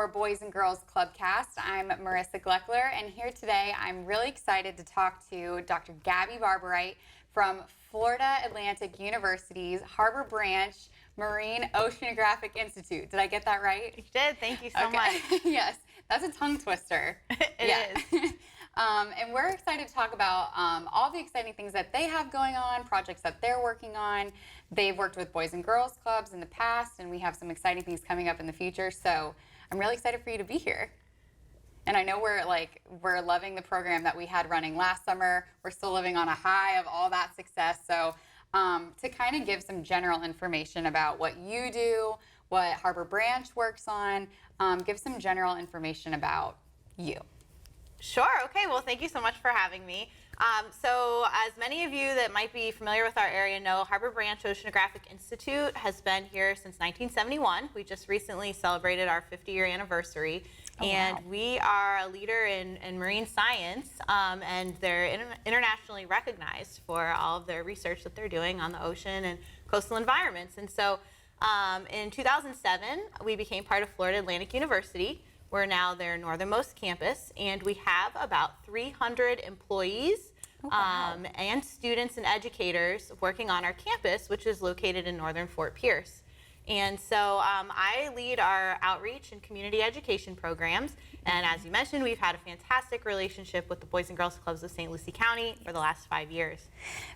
for Boys and Girls Clubcast. I'm Marissa Gleockler, and here today I'm really excited to talk to Dr. Gabby Barbarite from Florida Atlantic University's Harbor Branch Marine Oceanographic Institute. Did I get that right? You did. Thank you so much. Yes, that's a tongue twister. It is. And we're excited to talk about all the exciting things that they have going on, projects that they're working on. They've worked with Boys and Girls Clubs in the past, and we have some exciting things coming up in the future. So I'm really excited for you to be here. And I know we're loving the program that we had running last summer. We're still living on a high of all that success. So to kind of give some general information about what you do, what Harbor Branch works on, give some general information about you. Sure. Okay. Well, thank you so much for having me. So as many of you that might be familiar with our area know, Harbor Branch Oceanographic Institute has been here since 1971. We just recently celebrated our 50-year anniversary. Oh, and wow. We are a leader in marine science, and they're internationally recognized for all of their research that they're doing on the ocean and coastal environments. And so in 2007, we became part of Florida Atlantic University. We're now their northernmost campus, and we have about 300 employees and students and educators working on our campus, which is located in northern Fort Pierce. And so I lead our outreach and community education programs. And as you mentioned, we've had a fantastic relationship with the Boys and Girls Clubs of St. Lucie County for the last 5 years.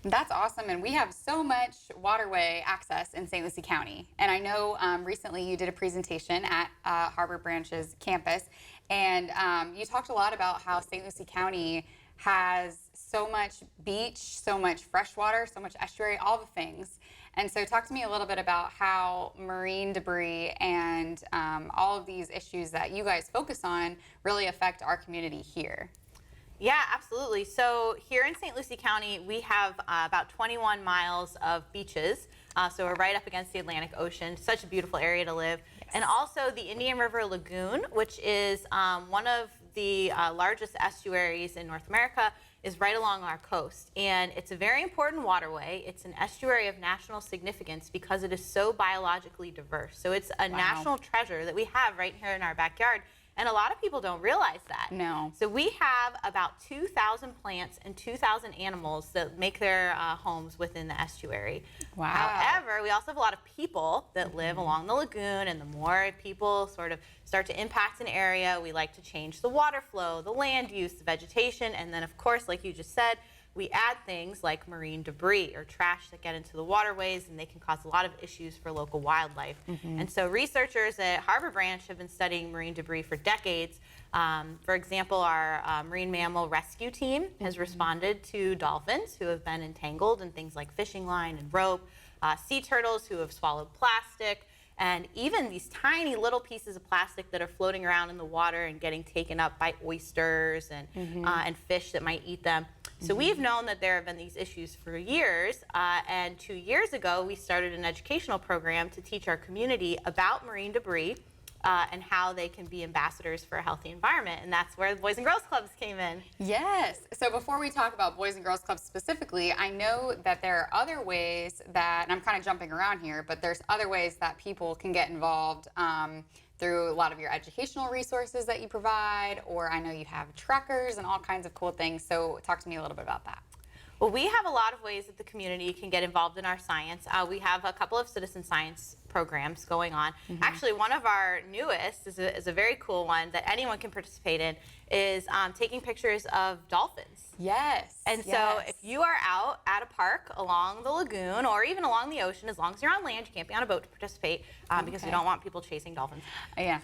That's awesome. And we have so much waterway access in St. Lucie County. And I know recently you did a presentation at Harbor Branch's campus. And you talked a lot about how St. Lucie County has so much beach, so much freshwater, so much estuary, all the things. And so talk to me a little bit about how marine debris and all of these issues that you guys focus on really affect our community here. Yeah, absolutely. So here in St. Lucie County, we have about 21 miles of beaches. So we're right up against the Atlantic Ocean. Such a beautiful area to live. Yes. And also the Indian River Lagoon, which is one of the largest estuaries in North America, is right along our coast. And it's a very important waterway. It's an estuary of national significance because it is so biologically diverse. So it's a national treasure that we have right here in our backyard. And a lot of people don't realize that. No. So we have about 2,000 plants and 2,000 animals that make their homes within the estuary. Wow. However, we also have a lot of people that live along the lagoon, and the more people sort of start to impact an area, we like to change the water flow, the land use, the vegetation, and then of course, like you just said, we add things like marine debris or trash that get into the waterways, and they can cause a lot of issues for local wildlife. And so researchers at Harbor Branch have been studying marine debris for decades. For example, our marine mammal rescue team has responded to dolphins who have been entangled in things like fishing line and rope, sea turtles who have swallowed plastic, and even these tiny little pieces of plastic that are floating around in the water and getting taken up by oysters and fish that might eat them. So we've known that there have been these issues for years, and 2 years ago we started an educational program to teach our community about marine debris and how they can be ambassadors for a healthy environment, and that's where the Boys and Girls Clubs came in. Yes. So before we talk about Boys and Girls Clubs specifically, I know that there are other ways that, and I'm kind of jumping around here, but there's other ways that people can get involved through a lot of your educational resources that you provide, or I know you have trackers and all kinds of cool things. So talk to me a little bit about that. Well, we have a lot of ways that the community can get involved in our science. We have a couple of citizen science programs going on. Actually, one of our newest is a very cool one that anyone can participate in, is taking pictures of dolphins. Yes. And so if you are out at a park along the lagoon or even along the ocean, as long as you're on land, you can't be on a boat to participate because we don't want people chasing dolphins. Yeah.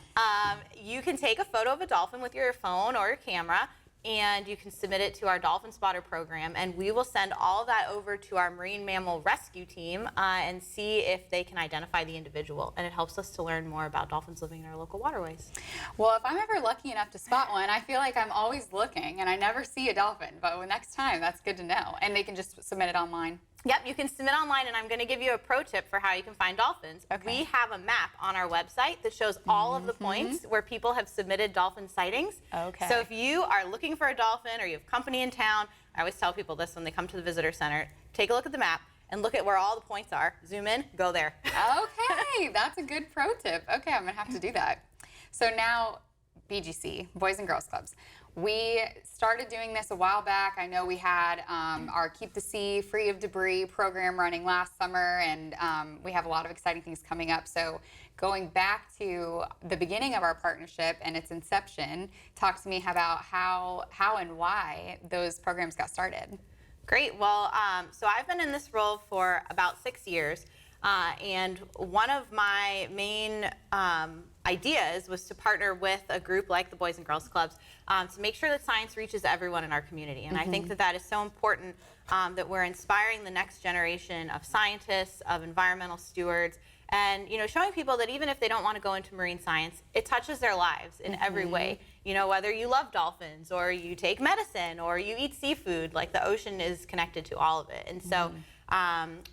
You can take a photo of a dolphin with your phone or your camera, and you can submit it to our Dolphin Spotter program, and we will send all of that over to our marine mammal rescue team and see if they can identify the individual, and it helps us to learn more about dolphins living in our local waterways. Well, if I'm ever lucky enough to spot one, I feel like I'm always looking and I never see a dolphin, but next time, that's good to know. And they can just submit it online. Yep, you can submit online, and I'm going to give you a pro tip for how you can find dolphins. Okay. We have a map on our website that shows all of the points where people have submitted dolphin sightings. Okay. So if you are looking for a dolphin or you have company in town, I always tell people this when they come to the visitor center, take a look at the map and look at where all the points are. Zoom in, go there. Okay, that's a good pro tip. Okay, I'm going to have to do that. So now BGC, Boys and Girls Clubs. We started doing this a while back. I know we had our Keep the Sea Free of Debris program running last summer, and we have a lot of exciting things coming up. So going back to the beginning of our partnership and its inception, talk to me about how and why those programs got started. Great. Well, so I've been in this role for about 6 years. And one of my main ideas was to partner with a group like the Boys and Girls Clubs to make sure that science reaches everyone in our community. And I think that that is so important, that we're inspiring the next generation of scientists, of environmental stewards, and showing people that even if they don't want to go into marine science, it touches their lives in every way. Whether you love dolphins or you take medicine or you eat seafood, like the ocean is connected to all of it. And so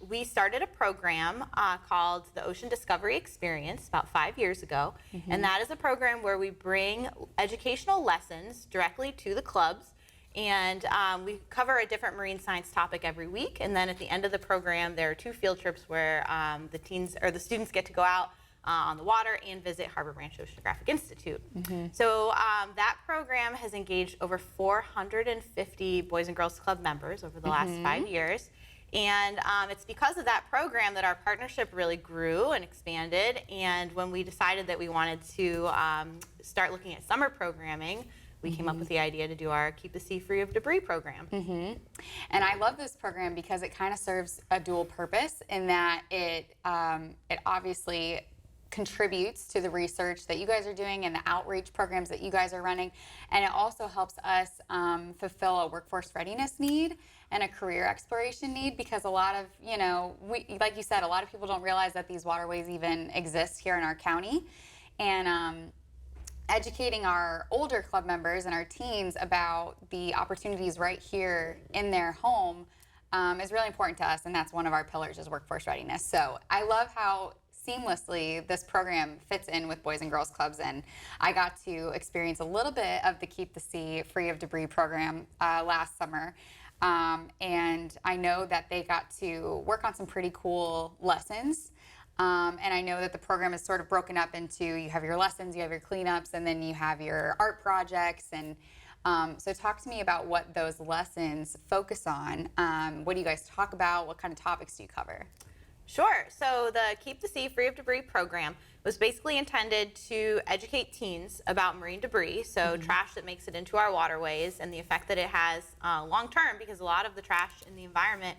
we started a program called the Ocean Discovery Experience about 5 years ago. And that is a program where we bring educational lessons directly to the clubs. And we cover a different marine science topic every week. And then at the end of the program, there are 2 field trips where the students get to go out on the water and visit Harbor Branch Oceanographic Institute. So that program has engaged over 450 Boys and Girls Club members over the last 5 years. And it's because of that program that our partnership really grew and expanded. And when we decided that we wanted to start looking at summer programming, we came up with the idea to do our Keep the Sea Free of Debris program. And I love this program because it kind of serves a dual purpose in that it obviously contributes to the research that you guys are doing and the outreach programs that you guys are running. And it also helps us fulfill a workforce readiness need and a career exploration need, because a lot of, like you said, a lot of people don't realize that these waterways even exist here in our county. And educating our older club members and our teens about the opportunities right here in their home is really important to us, and that's one of our pillars is workforce readiness. So I love how seamlessly this program fits in with Boys and Girls Clubs, and I got to experience a little bit of the Keep the Sea Free of Debris program last summer. And I know that they got to work on some pretty cool lessons. And I know that the program is sort of broken up into, you have your lessons, you have your cleanups, and then you have your art projects. And so talk to me about what those lessons focus on. What do you guys talk about? What kind of topics do you cover? Sure. So the Keep the Sea Free of Debris program was basically intended to educate teens about marine debris, so trash that makes it into our waterways, and the effect that it has long term, because a lot of the trash in the environment,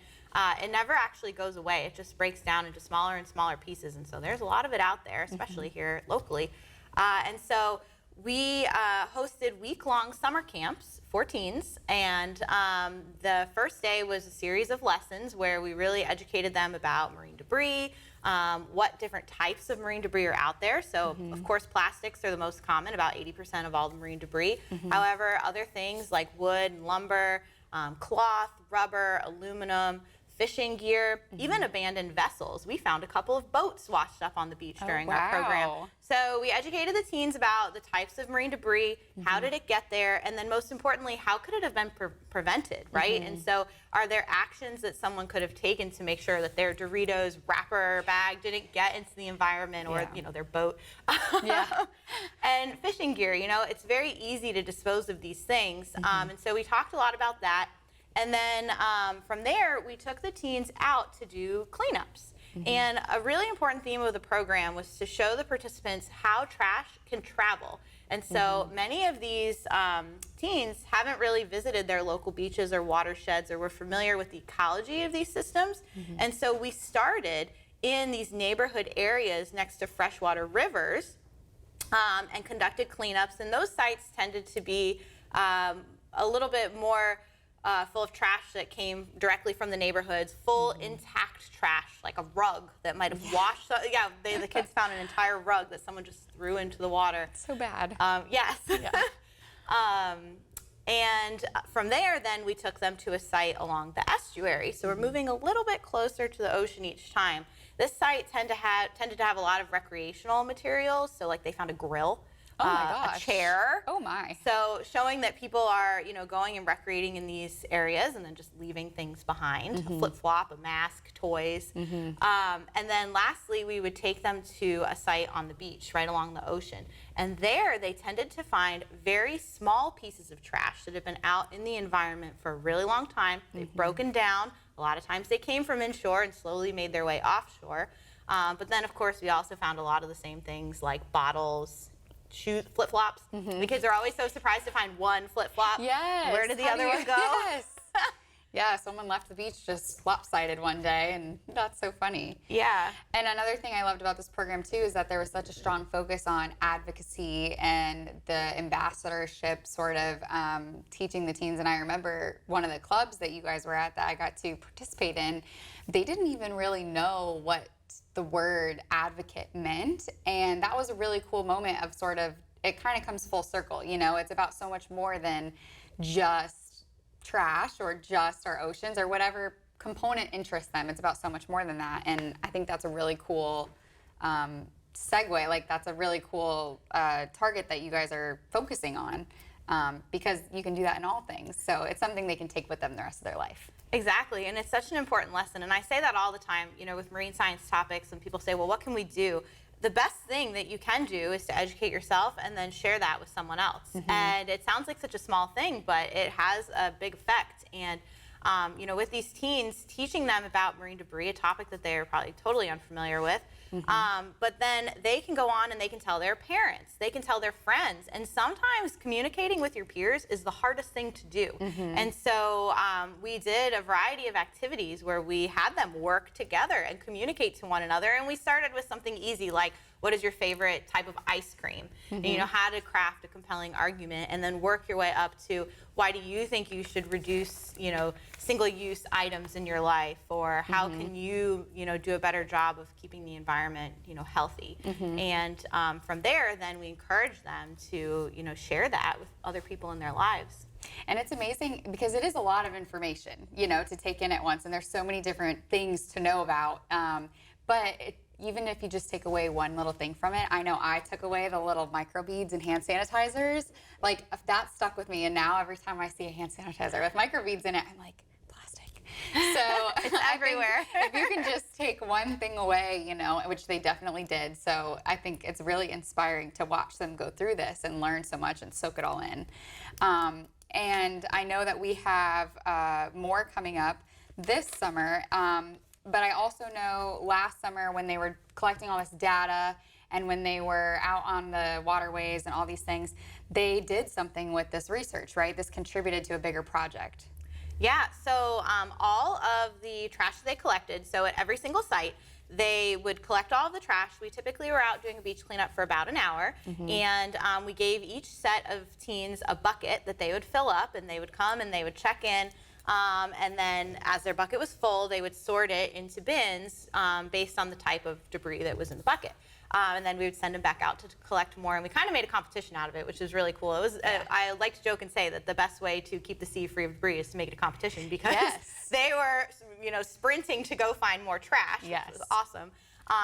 it never actually goes away. It just breaks down into smaller and smaller pieces, and so there's a lot of it out there, especially here locally. And so we hosted week-long summer camps for teens, and the first day was a series of lessons where we really educated them about marine debris, what different types of marine debris are out there. So, of course, plastics are the most common, about 80% of all the marine debris. However, other things like wood and lumber, cloth, rubber, aluminum, fishing gear, even abandoned vessels. We found a couple of boats washed up on the beach during our program. So we educated the teens about the types of marine debris, how did it get there, and then most importantly, how could it have been prevented, right? And so are there actions that someone could have taken to make sure that their Doritos wrapper bag didn't get into the environment, or their boat? And fishing gear, it's very easy to dispose of these things. And so we talked a lot about that. And then from there, we took the teens out to do cleanups. And a really important theme of the program was to show the participants how trash can travel. And so many of these teens haven't really visited their local beaches or watersheds, or were familiar with the ecology of these systems. And so we started in these neighborhood areas next to freshwater rivers and conducted cleanups. And those sites tended to be a little bit more full of trash that came directly from the neighborhoods, full intact trash, like a rug that might have washed. The kids found an entire rug that someone just threw into the water. So bad. Yes. And from there, then we took them to a site along the estuary. So we're moving a little bit closer to the ocean each time. This site tended to have a lot of recreational materials. So like they found a grill Oh my a gosh. chair. Oh my. So showing that people are, going and recreating in these areas and then just leaving things behind, a flip-flop, a mask, toys. And then lastly, we would take them to a site on the beach right along the ocean. And there they tended to find very small pieces of trash that had been out in the environment for a really long time. They've broken down. A lot of times they came from inshore and slowly made their way offshore. But then, of course, we also found a lot of the same things like bottles, shoes, flip-flops. The kids are always so surprised to find one flip-flop. Yes. Where did the other one go? Yes. Yeah, someone left the beach just lopsided one day, and that's so funny. Yeah. And another thing I loved about this program too is that there was such a strong focus on advocacy and the ambassadorship sort of teaching the teens. And I remember one of the clubs that you guys were at that I got to participate in, they didn't even really know what the word advocate meant. And that was a really cool moment of sort of, it kind of comes full circle, it's about so much more than just trash or just our oceans or whatever component interests them. It's about so much more than that. And I think that's a really cool segue. Like that's a really cool target that you guys are focusing on because you can do that in all things. So it's something they can take with them the rest of their life. Exactly, and it's such an important lesson. And I say that all the time, with marine science topics, and people say, well, what can we do? The best thing that you can do is to educate yourself and then share that with someone else. And it sounds like such a small thing, but it has a big effect. And with these teens, teaching them about marine debris, a topic that they are probably totally unfamiliar with, but then they can go on and they can tell their parents, they can tell their friends, and sometimes communicating with your peers is the hardest thing to do. And so we did a variety of activities where we had them work together and communicate to one another, and we started with something easy like, what is your favorite type of ice cream? And, how to craft a compelling argument, and then work your way up to why do you think you should reduce, single-use items in your life, or how can you, do a better job of keeping the environment, healthy. And from there, then we encourage them to, share that with other people in their lives. And it's amazing because it is a lot of information, to take in at once, and there's so many different things to know about. Even if you just take away one little thing from it, I know I took away the little microbeads and hand sanitizers. Like, that stuck with me, and now every time I see a hand sanitizer with microbeads in it, I'm like, plastic. So it's everywhere. If you can just take one thing away, which they definitely did. So I think it's really inspiring to watch them go through this and learn so much and soak it all in. And I know that we have more coming up this summer. But I also know last summer when they were collecting all this data and when they were out on the waterways and all these things, they did something with this research, right? This contributed to a bigger project. Yeah, so all of the trash that they collected, so at every single site, they would collect all of the trash. We typically were out doing a beach cleanup for about an hour, and we gave each set of teens a bucket that they would fill up, and they would come and they would check in. And then as their bucket was full, they would sort it into bins based on the type of debris that was in the bucket. And then we would send them back out to collect more, and we kind of made a competition out of it, which was really cool. It was I like to joke and say that the best way to keep the sea free of debris is to make it a competition, because they were, sprinting to go find more trash, which was awesome.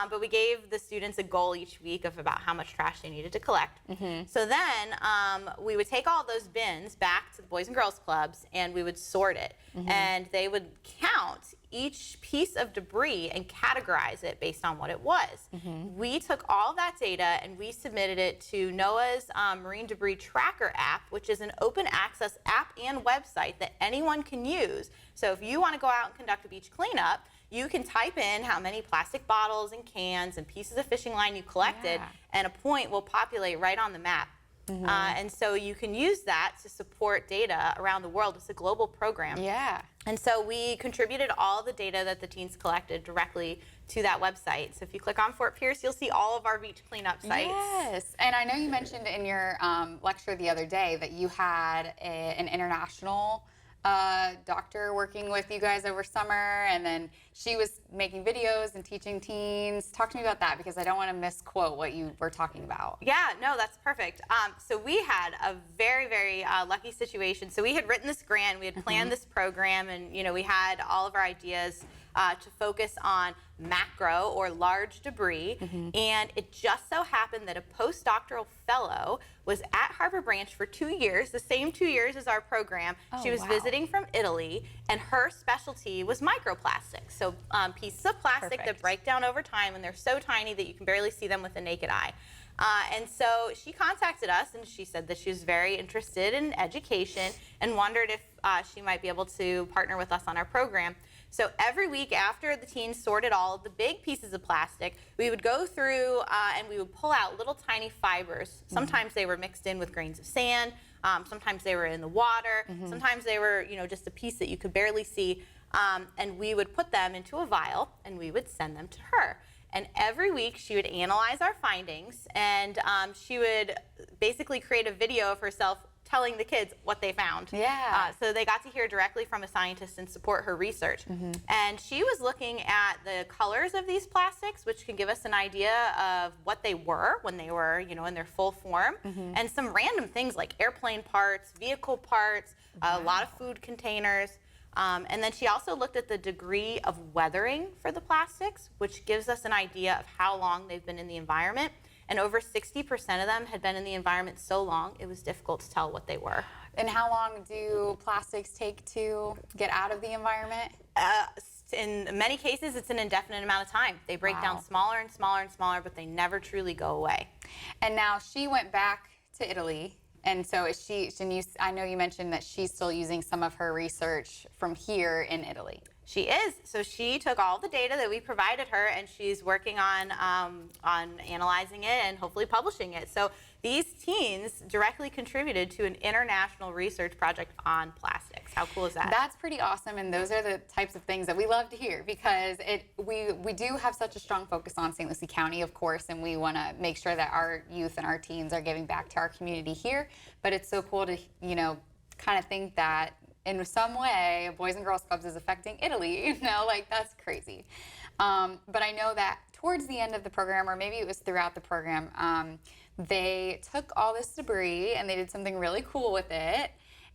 But we gave the students a goal each week of about how much trash they needed to collect. So then we would take all those bins back to the Boys and Girls Clubs, and we would sort it. And they would count each piece of debris and categorize it based on what it was. We took all that data and we submitted it to NOAA's Marine Debris Tracker app, which is an open access app and website that anyone can use. So if you want to go out and conduct a beach cleanup, you can type in how many plastic bottles and cans and pieces of fishing line you collected, and a point will populate right on the map. And so you can use that to support data around the world. It's a global program. And so we contributed all the data that the teens collected directly to that website. So if you click on Fort Pierce, you'll see all of our beach cleanup sites. Yes, and I know you mentioned in your lecture the other day that you had an international doctor working with you guys over summer, and then she was making videos and teaching teens. Talk to me about that, because I don't want to misquote what you were talking about. Yeah, no, that's perfect. So we had a very, very lucky situation. So we had written this grant, we had planned this program, and we had all of our ideas to focus on macro or large debris. And it just so happened that a postdoctoral fellow was at Harbor Branch for 2 years, the same 2 years as our program. She was visiting from Italy, and her specialty was microplastics. So pieces of plastic that break down over time, and they're so tiny that you can barely see them with the naked eye. And so she contacted us, and she said that she was very interested in education and wondered if she might be able to partner with us on our program. So every week after the teens sorted all of the big pieces of plastic, we would go through and we would pull out little tiny fibers. Sometimes they were mixed in with grains of sand. Sometimes they were in the water. Sometimes they were, just a piece that you could barely see. And we would put them into a vial, and we would send them to her. And every week she would analyze our findings, and she would basically create a video of herself telling the kids what they found. So they got to hear directly from a scientist and support her research. And she was looking at the colors of these plastics, which can give us an idea of what they were when they were, in their full form, and some random things like airplane parts, vehicle parts, a lot of food containers. And then she also looked at the degree of weathering for the plastics, which gives us an idea of how long they've been in the environment. And over 60% of them had been in the environment so long, it was difficult to tell what they were. And how long do plastics take to get out of the environment? In many cases, it's an indefinite amount of time. They break down smaller and smaller and smaller, but they never truly go away. And now she went back to Italy. And so is she, I know you mentioned that she's still using some of her research from here in Italy. She is. So she took all the data that we provided her, and she's working on analyzing it and hopefully publishing it. So these teens directly contributed to an international research project on plastics. How cool is that? That's pretty awesome, and those are the types of things that we love to hear, because we do have such a strong focus on St. Lucie County, of course, and we want to make sure that our youth and our teens are giving back to our community here. But it's so cool to, kind of think that in some way, Boys and Girls Clubs is affecting Italy, that's crazy. But I know that towards the end of the program, or maybe it was throughout the program, they took all this debris and they did something really cool with it.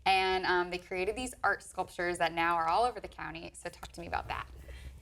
And they created these art sculptures that now are all over the county. So talk to me about that.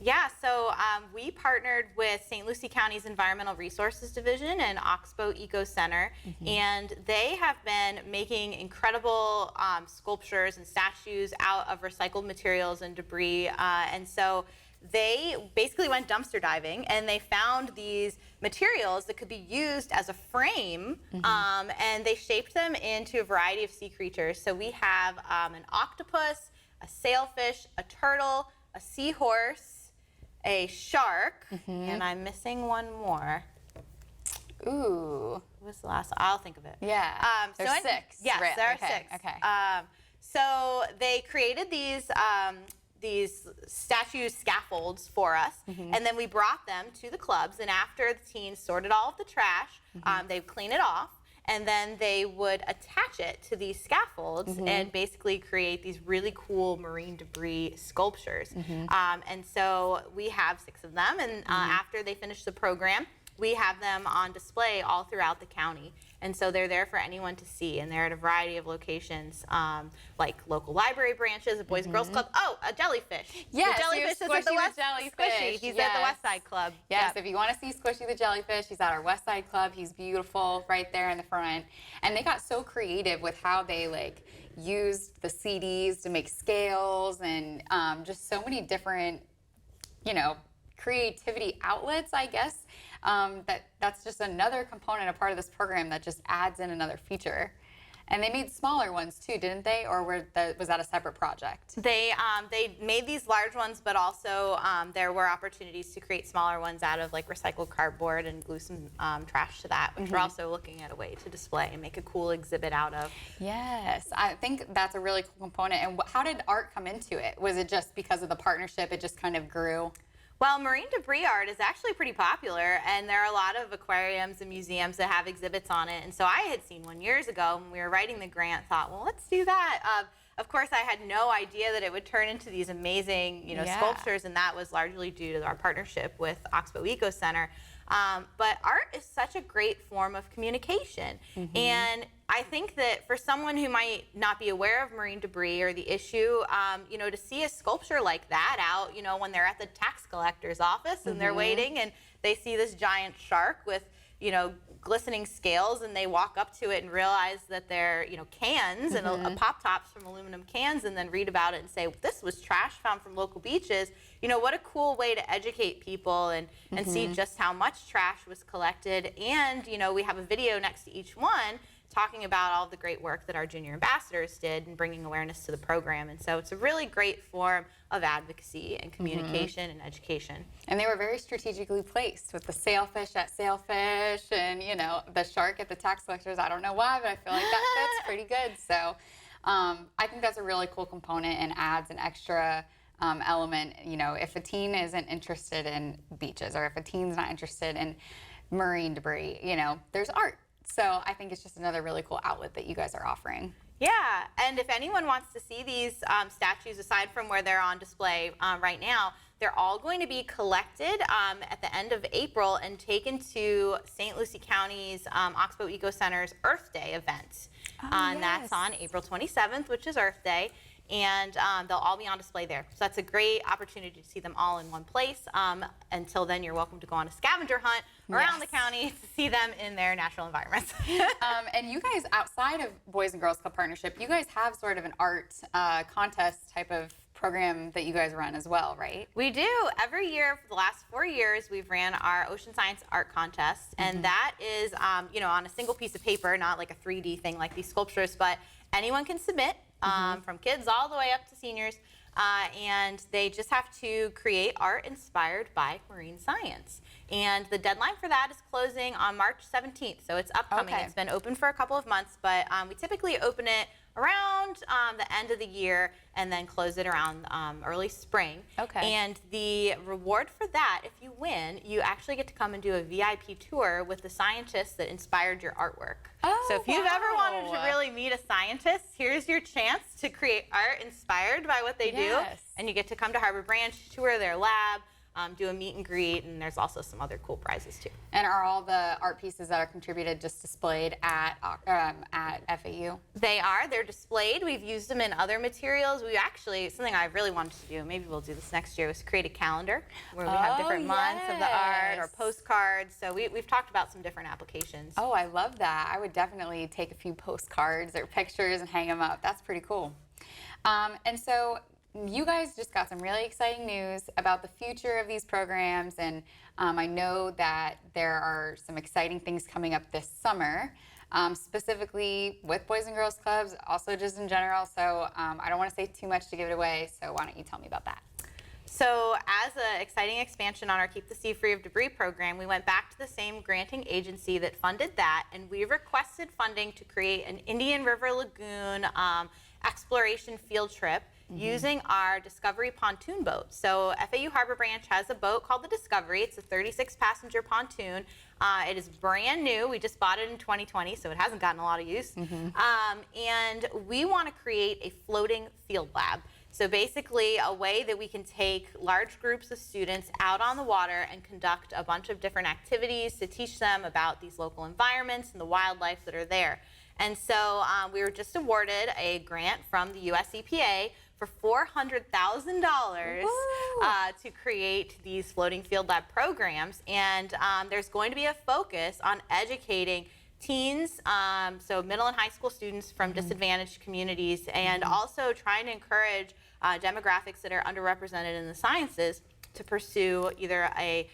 Yeah, so we partnered with St. Lucie County's Environmental Resources Division and Oxbow Eco Center, and they have been making incredible sculptures and statues out of recycled materials and debris. And so they basically went dumpster diving, and they found these materials that could be used as a frame, and they shaped them into a variety of sea creatures. So we have an octopus, a sailfish, a turtle, a seahorse, a shark, and I'm missing one more. Ooh. What's the last? I'll think of it. Yeah. There's 6. Yes, right. there are okay. 6. Okay. So they created these statue scaffolds for us, and then we brought them to the clubs, and after the teens sorted all of the trash, they would clean it off, and then they would attach it to these scaffolds and basically create these really cool marine debris sculptures. And so we have 6 of them, and after they finish the program, we have them on display all throughout the county. And so they're there for anyone to see, and they're at a variety of locations, like local library branches, a Boys and Girls Club. Oh, a jellyfish. Yes, the jellyfish is at the West Squishy. He's at the West Side Club. Yes, if you want to see Squishy the jellyfish, he's at our West Side Club. He's beautiful right there in the front. And they got so creative with how they used the CDs to make scales and just so many different, creativity outlets, I guess. That's just another component, a part of this program that just adds in another feature. And they made smaller ones too, didn't they? Or was that a separate project? They made these large ones, but also there were opportunities to create smaller ones out of recycled cardboard and glue some trash to that, which we're also looking at a way to display and make a cool exhibit out of. Yes, I think that's a really cool component. And how did art come into it? Was it just because of the partnership, it just kind of grew? Well, marine debris art is actually pretty popular, and there are a lot of aquariums and museums that have exhibits on it. And so I had seen one years ago when we were writing the grant, thought, well, let's do that. Of course, I had no idea that it would turn into these amazing, sculptures, and that was largely due to our partnership with Oxbow Eco Center. But art is such a great form of communication. And I think that for someone who might not be aware of marine debris or the issue, you know, to see a sculpture like that out, you know, when they're at the tax collector's office and they're waiting and they see this giant shark with, you know, glistening scales, and they walk up to it and realize that they're, you know, cans and a pop tops from aluminum cans, and then read about it and say, this was trash found from local beaches. You know, what a cool way to educate people and see just how much trash was collected. And, you know, we have a video next to each one talking about all the great work that our junior ambassadors did and bringing awareness to the program. And so it's a really great form of advocacy and communication and education. And they were very strategically placed with the sailfish at Sailfish and, you know, the shark at the tax collectors. I don't know why, but I feel like that fits pretty good. So I think that's a really cool component and adds an extra element. You know, if a teen isn't interested in beaches, or if a teen's not interested in marine debris, you know, there's art. So I think it's just another really cool outlet that you guys are offering. Yeah, and if anyone wants to see these statues, aside from where they're on display right now, they're all going to be collected at the end of April and taken to St. Lucie County's Oxbow Eco Center's Earth Day event. And that's on April 27th, which is Earth Day. And they'll all be on display there. So that's a great opportunity to see them all in one place. Until then, you're welcome to go on a scavenger hunt around the county to see them in their natural environments. And you guys, outside of Boys and Girls Club Partnership, you guys have sort of an art contest type of program that you guys run as well, right? We do. Every year for the last 4 years, we've ran our Ocean Science Art Contest. And that is, you know, on a single piece of paper, not like a 3D thing like these sculptures, but anyone can submit. From kids all the way up to seniors, and they just have to create art inspired by marine science. And the deadline for that is closing on March 17th, so it's upcoming. It's been open for a couple of months, but we typically open it around the end of the year and then close it around early spring. And the reward for that, if you win, you actually get to come and do a VIP tour with the scientists that inspired your artwork. So if you've ever wanted to really meet a scientist, here's your chance to create art inspired by what they do. And you get to come to Harbor Branch, tour their lab, do a meet and greet, and there's also some other cool prizes too. And are all the art pieces that are contributed just displayed at FAU? They are. They're displayed. We've used them in other materials. We actually, something I really wanted to do, maybe we'll do this next year, was create a calendar where we have different months of the art, or postcards. So we've talked about some different applications. Oh, I love that. I would definitely take a few postcards or pictures and hang them up. That's pretty cool. And so you guys just got some really exciting news about the future of these programs, and I know that there are some exciting things coming up this summer, specifically with Boys and Girls Clubs, also just in general, so I don't want to say too much to give it away, so why don't you tell me about that? So as an exciting expansion on our Keep the Sea Free of Debris program, we went back to the same granting agency that funded that, and we requested funding to create an Indian River Lagoon exploration field trip using our Discovery pontoon boat. So FAU Harbor Branch has a boat called the Discovery. It's a 36-passenger pontoon. It is brand new. We just bought it in 2020, so it hasn't gotten a lot of use. And we want to create a floating field lab. So basically a way that we can take large groups of students out on the water and conduct a bunch of different activities to teach them about these local environments and the wildlife that are there. And so we were just awarded a grant from the US EPA for $400,000 to create these floating field lab programs. And there's going to be a focus on educating teens, so middle and high school students from disadvantaged communities, and also trying to encourage demographics that are underrepresented in the sciences to pursue either a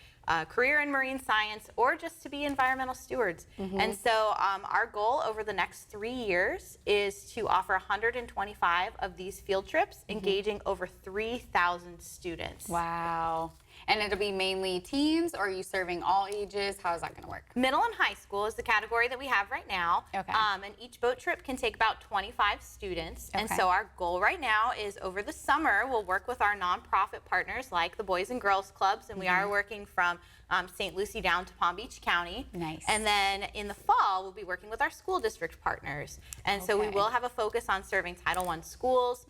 career in marine science or just to be environmental stewards. And so our goal over the next 3 years is to offer 125 of these field trips, engaging over 3,000 students. Wow. And it'll be mainly teens, or are you serving all ages? How is that going to work? Middle and high school is the category that we have right now. And each boat trip can take about 25 students. And so our goal right now is over the summer, we'll work with our nonprofit partners like the Boys and Girls Clubs, and we are working from St. Lucie down to Palm Beach County. Nice. And then in the fall, we'll be working with our school district partners. And so we Okay. will have a focus on serving Title I schools.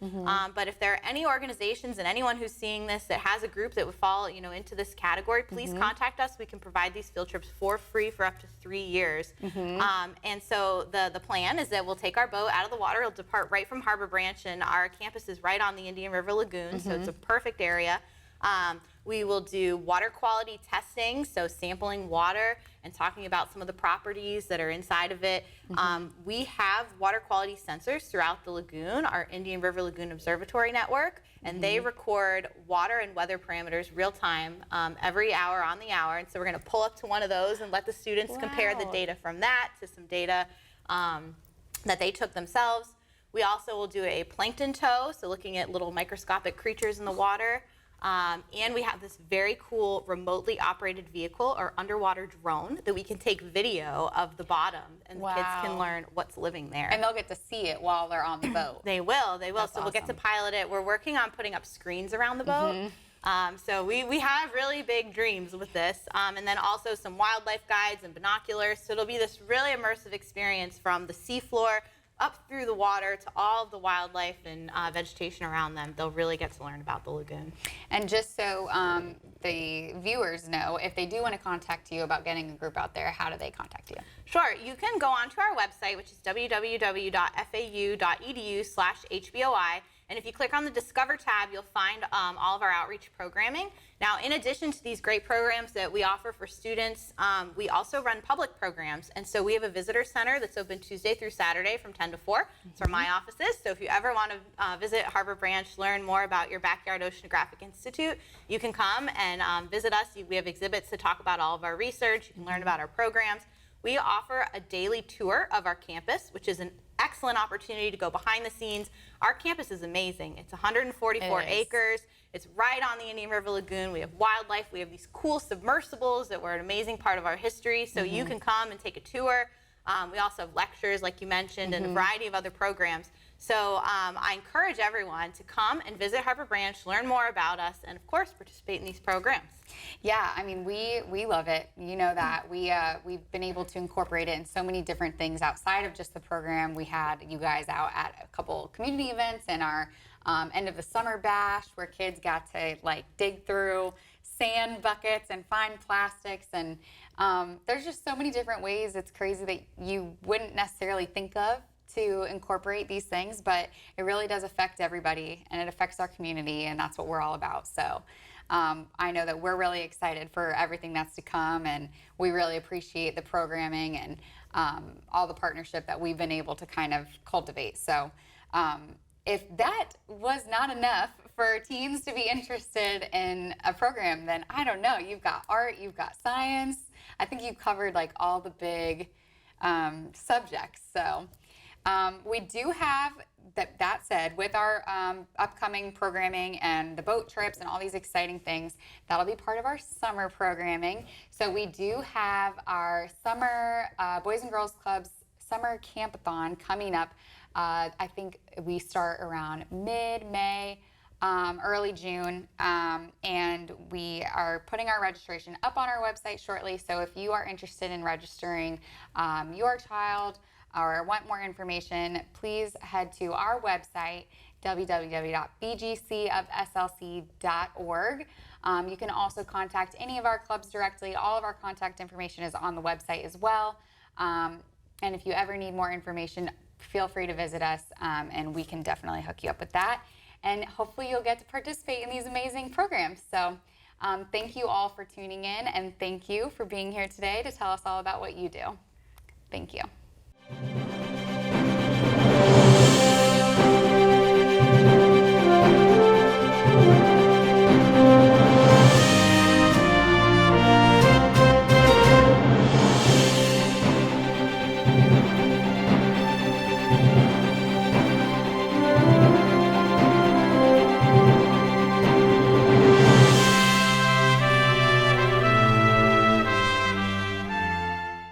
But if there are any organizations and anyone who's seeing this that has a group that would fall, into this category, please contact us. We can provide these field trips for free for up to 3 years. And so the plan is that we'll take our boat out of the water. It'll depart right from Harbor Branch, and our campus is right on the Indian River Lagoon, so it's a perfect area. We will do water quality testing, so sampling water and talking about some of the properties that are inside of it. We have water quality sensors throughout the lagoon, our Indian River Lagoon Observatory Network, and they record water and weather parameters real time every hour on the hour. And so we're going to pull up to one of those and let the students compare the Wow. data from that to some data that they took themselves. We also will do a plankton tow, so looking at little microscopic creatures in the water. And we have this very cool remotely operated vehicle or underwater drone that we can take video of the bottom, and the kids can Wow. learn what's living there. And they'll get to see it while they're on the boat. They will. That's So we'll get to awesome. pilot it. We're working on putting up screens around the boat. So we have really big dreams with this. And then also some wildlife guides and binoculars. So it'll be this really immersive experience from the seafloor up through the water to all of the wildlife and vegetation around them. They'll really get to learn about the lagoon. And just so the viewers know, if they do want to contact you about getting a group out there, how do they contact you? Sure, you can go onto our website, which is www.fau.edu/HBOI. And if you click on the Discover tab, you'll find all of our outreach programming. Now, in addition to these great programs that we offer for students, we also run public programs. And so we have a visitor center that's open Tuesday through Saturday from 10 to 4. That's where my office is. So if you ever want to visit Harbor Branch, learn more about your backyard oceanographic institute, you can come and visit us. We have exhibits to talk about all of our research. You can learn about our programs. We offer a daily tour of our campus, which is an excellent opportunity to go behind the scenes. Our campus is amazing. It's 144 It is. acres. It's right on the Indian River Lagoon. We have wildlife. We have these cool submersibles that were an amazing part of our history. So you can come and take a tour. We also have lectures, like you mentioned, and a variety of other programs. So I encourage everyone to come and visit Harbor Branch, learn more about us, and of course participate in these programs. Yeah, I mean, we love it. You know that. We've been able to incorporate it in so many different things outside of just the program. We had you guys out at a couple community events and our end of the summer bash where kids got to like dig through sand buckets and find plastics, and there's just so many different ways. It's crazy that you wouldn't necessarily think of to incorporate these things, but it really does affect everybody, and it affects our community, and that's what we're all about. So I know that we're really excited for everything that's to come, and we really appreciate the programming and all the partnership that we've been able to kind of cultivate. So if that was not enough for teens to be interested in a program, then I don't know. You've got art, you've got science. I think you've covered like all the big subjects. So we do have, that said, with our upcoming programming and the boat trips and all these exciting things, that'll be part of our summer programming. So we do have our summer Boys and Girls Clubs summer campathon coming up. I think we start around mid-May, early June, and we are putting our registration up on our website shortly. So if you are interested in registering your child or want more information, please head to our website, www.bgcofslc.org. You can also contact any of our clubs directly. All of our contact information is on the website as well. And if you ever need more information, feel free to visit us, and we can definitely hook you up with that. And hopefully you'll get to participate in these amazing programs. So thank you all for tuning in, and thank you for being here today to tell us all about what you do. Thank you.